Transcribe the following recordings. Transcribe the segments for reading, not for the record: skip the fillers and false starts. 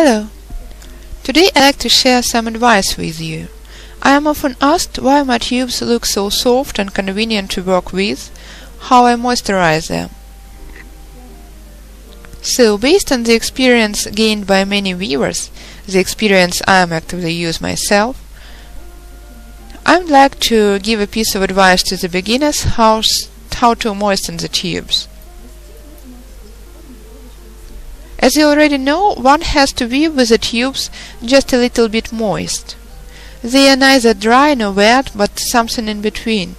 Hello. Today I'd like to share some advice with you. I am often asked why my tubes look so soft and convenient to work with, how I moisturize them. So, based on the experience gained by many viewers, the experience I am actively use myself, I would like to give a piece of advice to the beginners how to moisten the tubes. As you already know, one has to weave with the tubes just a little bit moist. They are neither dry nor wet, but something in between.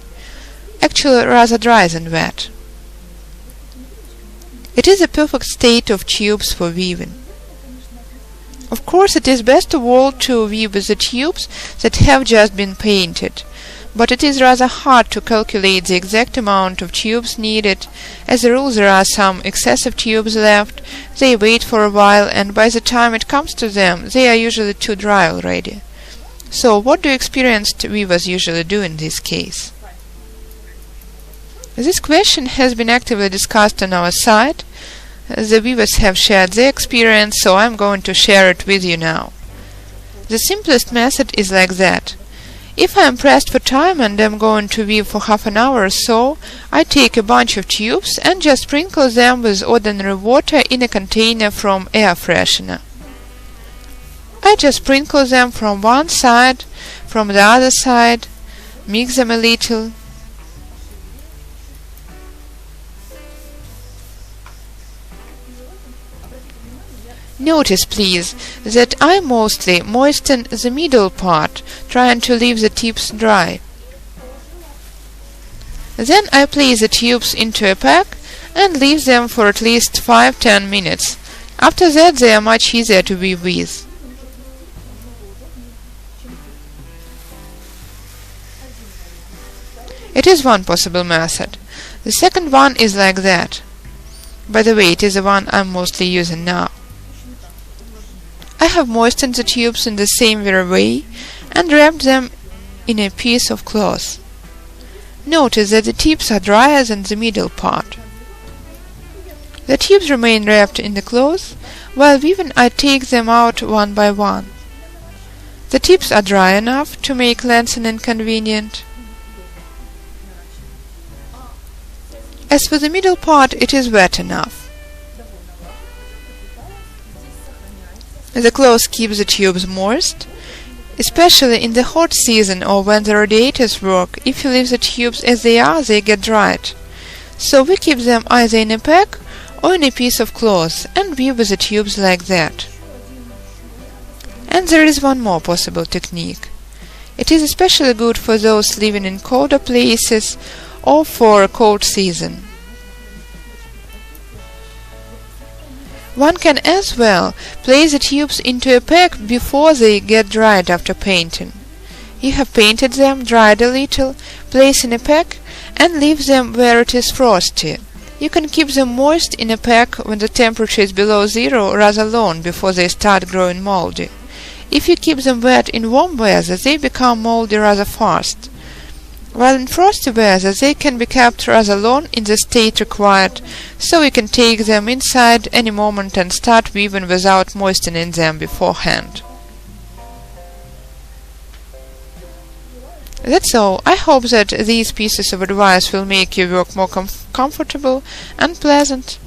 Actually rather dry than wet. It is a perfect state of tubes for weaving. Of course, it is best of all to weave with the tubes that have just been painted, but it is rather hard to calculate the exact amount of tubes needed. As a rule, there are some excessive tubes left, they wait for a while, and by the time it comes to them, they are usually too dry already. So, what do experienced weavers usually do in this case? This question has been actively discussed on our site. The weavers have shared their experience, so I am going to share it with you now. The simplest method is like that. If I am pressed for time and am going to weave for half an hour or so, I take a bunch of tubes and just sprinkle them with ordinary water in a container from air freshener. I just sprinkle them from one side, from the other side, mix them a little. Notice, please, that I mostly moisten the middle part, trying to leave the tips dry. Then I place the tubes into a pack and leave them for at least 5–10 minutes. After that they are much easier to weave with. It is one possible method. The second one is like that. By the way, it is the one I am mostly using now. I have moistened the tubes in the same very way and wrapped them in a piece of cloth. Notice that the tips are drier than the middle part. The tubes remain wrapped in the cloth. While weaving, I take them out one by one. The tips are dry enough to make lengthening convenient. As for the middle part, it is wet enough. The cloth keeps the tubes moist, especially in the hot season or when the radiators work. If you leave the tubes as they are, they get dried. So we keep them either in a pack or in a piece of cloth and weave with the tubes like that. And there is one more possible technique. It is especially good for those living in colder places or for a cold season. One can as well place the tubes into a pack before they get dried after painting. You have painted them, dried a little, place in a pack and leave them where it is frosty. You can keep them moist in a pack when the temperature is below zero rather long before they start growing moldy. If you keep them wet in warm weather, they become moldy rather fast. While in frosty weather, they can be kept rather long in the state required, so you can take them inside any moment and start weaving without moistening them beforehand. That's all. I hope that these pieces of advice will make your work more comfortable and pleasant.